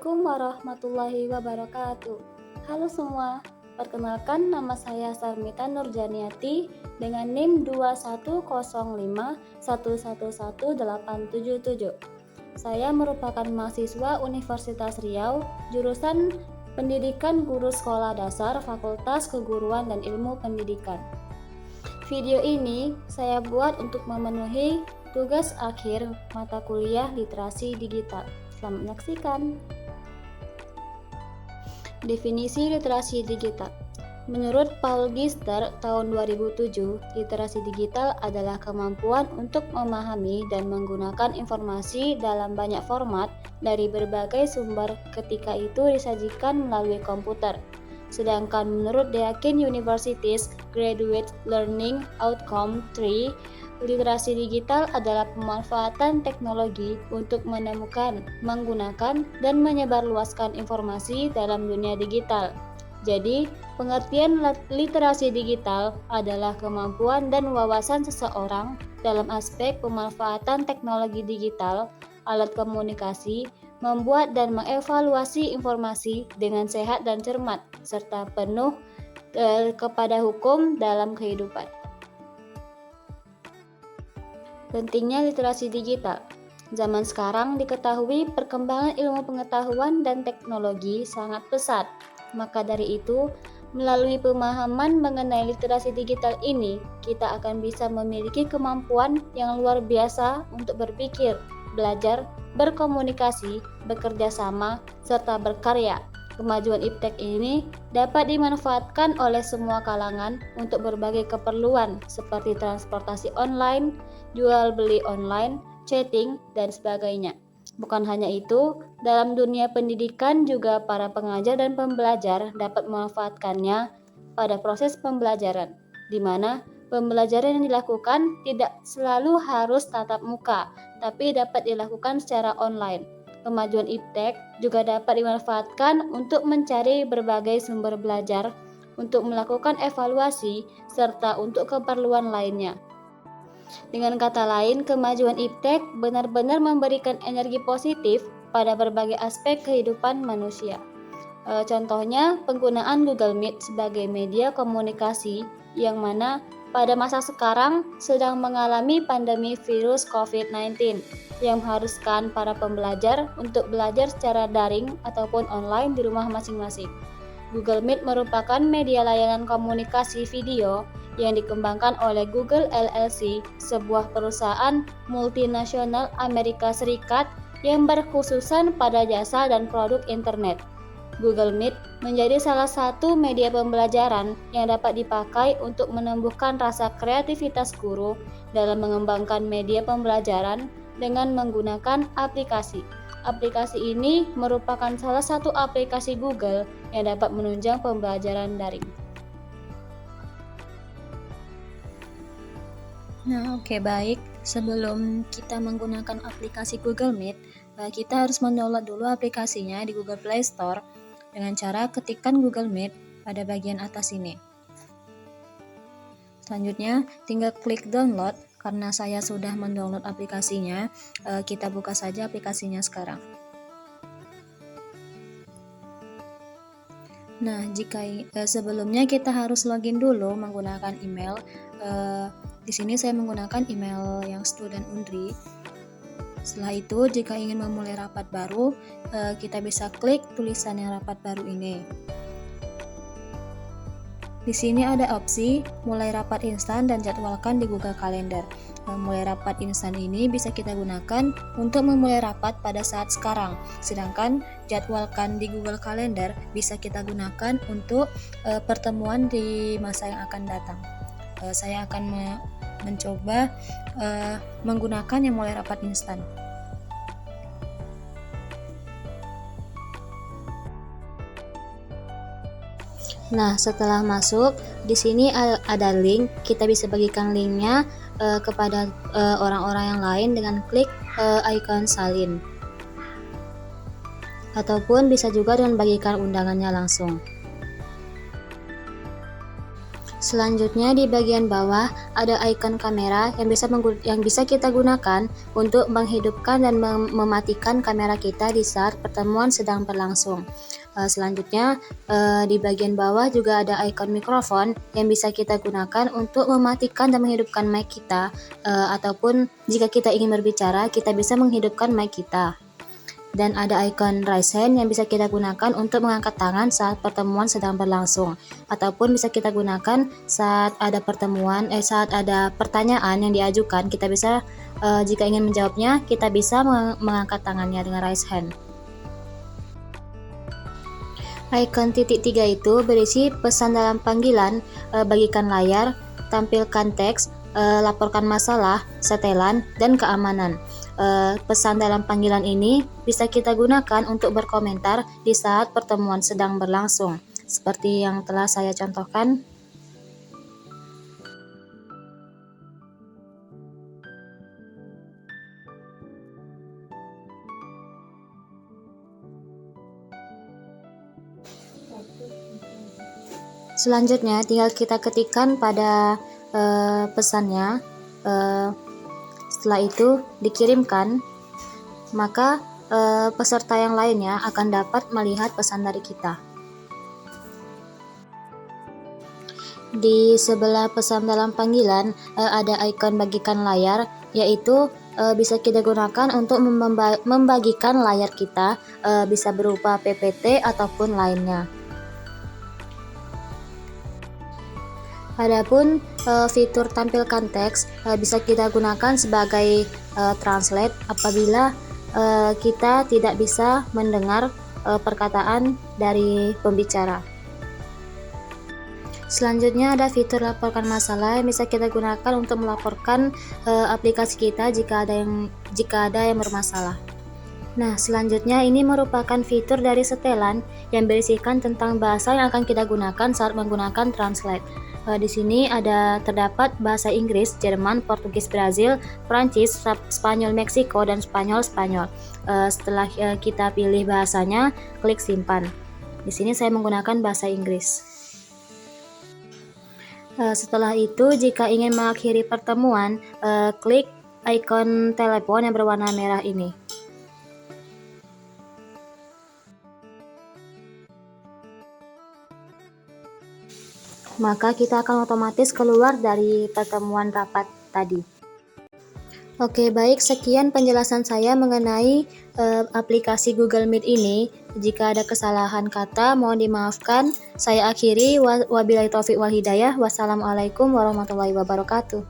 Assalamualaikum warahmatullahi wabarakatuh. Halo semua, perkenalkan nama saya Sarmita Nurjaniati dengan NIM 2105111877. Saya merupakan mahasiswa Universitas Riau, jurusan Pendidikan Guru Sekolah Dasar, Fakultas Keguruan dan Ilmu Pendidikan. Video ini saya buat untuk memenuhi tugas akhir mata kuliah literasi digital. Selamat menyaksikan. Definisi literasi digital. Menurut Paul Gister tahun 2007, literasi digital adalah kemampuan untuk memahami dan menggunakan informasi dalam banyak format dari berbagai sumber ketika itu disajikan melalui komputer. Sedangkan menurut Deakin University's Graduate Learning Outcome 3, literasi digital adalah pemanfaatan teknologi untuk menemukan, menggunakan, dan menyebarluaskan informasi dalam dunia digital. Jadi, pengertian literasi digital adalah kemampuan dan wawasan seseorang dalam aspek pemanfaatan teknologi digital, alat komunikasi, membuat dan mengevaluasi informasi dengan sehat dan cermat, serta penuh kepada hukum dalam kehidupan. Pentingnya literasi digital. Zaman sekarang diketahui perkembangan ilmu pengetahuan dan teknologi sangat pesat. Maka dari itu, melalui pemahaman mengenai literasi digital ini, kita akan bisa memiliki kemampuan yang luar biasa untuk berpikir, belajar, berkomunikasi, bekerja sama, serta berkarya. Kemajuan iptek ini dapat dimanfaatkan oleh semua kalangan untuk berbagai keperluan seperti transportasi online, jual beli online, chatting, dan sebagainya. Bukan hanya itu, dalam dunia pendidikan juga para pengajar dan pembelajar dapat memanfaatkannya pada proses pembelajaran, di mana pembelajaran yang dilakukan tidak selalu harus tatap muka, tapi dapat dilakukan secara online. Kemajuan iptek juga dapat dimanfaatkan untuk mencari berbagai sumber belajar, untuk melakukan evaluasi, serta untuk keperluan lainnya. Dengan kata lain, kemajuan iptek benar-benar memberikan energi positif pada berbagai aspek kehidupan manusia. Contohnya, penggunaan Google Meet sebagai media komunikasi yang mana pada masa sekarang sedang mengalami pandemi virus COVID-19 yang mengharuskan para pembelajar untuk belajar secara daring ataupun online di rumah masing-masing. Google Meet merupakan media layanan komunikasi video yang dikembangkan oleh Google LLC, sebuah perusahaan multinasional Amerika Serikat yang berkhususan pada jasa dan produk internet. Google Meet menjadi salah satu media pembelajaran yang dapat dipakai untuk menumbuhkan rasa kreativitas guru dalam mengembangkan media pembelajaran dengan menggunakan aplikasi. Aplikasi ini merupakan salah satu aplikasi Google yang dapat menunjang pembelajaran daring. Oke, baik. Sebelum kita menggunakan aplikasi Google Meet, kita harus mendownload dulu aplikasinya di Google Play Store dengan cara ketikkan Google Meet pada bagian atas ini. Selanjutnya, tinggal klik download. Karena saya sudah mendownload aplikasinya, kita buka saja aplikasinya sekarang. Nah, jika sebelumnya kita harus login dulu menggunakan email. Di sini saya menggunakan email yang student Undri. Setelah itu, jika ingin memulai rapat baru, kita bisa klik tulisan yang rapat baru ini. Di sini ada opsi mulai rapat instan dan jadwalkan di Google Calendar. Mulai rapat instan ini bisa kita gunakan untuk memulai rapat pada saat sekarang. Sedangkan jadwalkan di Google Calendar bisa kita gunakan untuk pertemuan di masa yang akan datang. Saya akan mencoba menggunakan yang mulai rapat instan. Nah, setelah masuk, di sini ada link. Kita bisa bagikan linknya kepada orang-orang yang lain dengan klik icon salin. Ataupun bisa juga dengan bagikan undangannya langsung. Selanjutnya di bagian bawah ada ikon kamera yang bisa kita gunakan untuk menghidupkan dan mematikan kamera kita di saat pertemuan sedang berlangsung. Selanjutnya di bagian bawah juga ada ikon mikrofon yang bisa kita gunakan untuk mematikan dan menghidupkan mic kita, ataupun jika kita ingin berbicara kita bisa menghidupkan mic kita. Dan ada ikon raise hand yang bisa kita gunakan untuk mengangkat tangan saat pertemuan sedang berlangsung, ataupun bisa kita gunakan saat ada pertanyaan yang diajukan. Kita bisa jika ingin menjawabnya kita bisa mengangkat tangannya dengan raise hand. Ikon titik 3 itu berisi pesan dalam panggilan, bagikan layar, tampilkan teks, laporkan masalah, setelan, dan keamanan. Pesan dalam panggilan ini bisa kita gunakan untuk berkomentar di saat pertemuan sedang berlangsung, seperti yang telah saya contohkan. Selanjutnya tinggal kita ketikkan pada pesannya. Setelah itu dikirimkan, maka peserta yang lainnya akan dapat melihat pesan dari kita. Di sebelah pesan dalam panggilan ada ikon bagikan layar, yaitu bisa kita gunakan untuk membagikan layar kita, bisa berupa PPT ataupun lainnya. Adapun fitur tampilkan teks bisa kita gunakan sebagai translate apabila kita tidak bisa mendengar perkataan dari pembicara. Selanjutnya ada fitur laporkan masalah yang bisa kita gunakan untuk melaporkan aplikasi kita jika ada yang bermasalah. Nah, selanjutnya ini merupakan fitur dari setelan yang berisikan tentang bahasa yang akan kita gunakan saat menggunakan translate. Di sini terdapat bahasa Inggris, Jerman, Portugis, Brazil, Prancis, Spanyol, Meksiko, dan Spanyol. Setelah kita pilih bahasanya, klik simpan. Di sini saya menggunakan bahasa Inggris. Setelah itu, jika ingin mengakhiri pertemuan, klik ikon telepon yang berwarna merah ini. Maka kita akan otomatis keluar dari pertemuan rapat tadi. Oke, baik, sekian penjelasan saya mengenai aplikasi Google Meet ini. Jika ada kesalahan kata, mohon dimaafkan. Saya akhiri, wabillahi taufiq wal hidayah. Wassalamualaikum warahmatullahi wabarakatuh.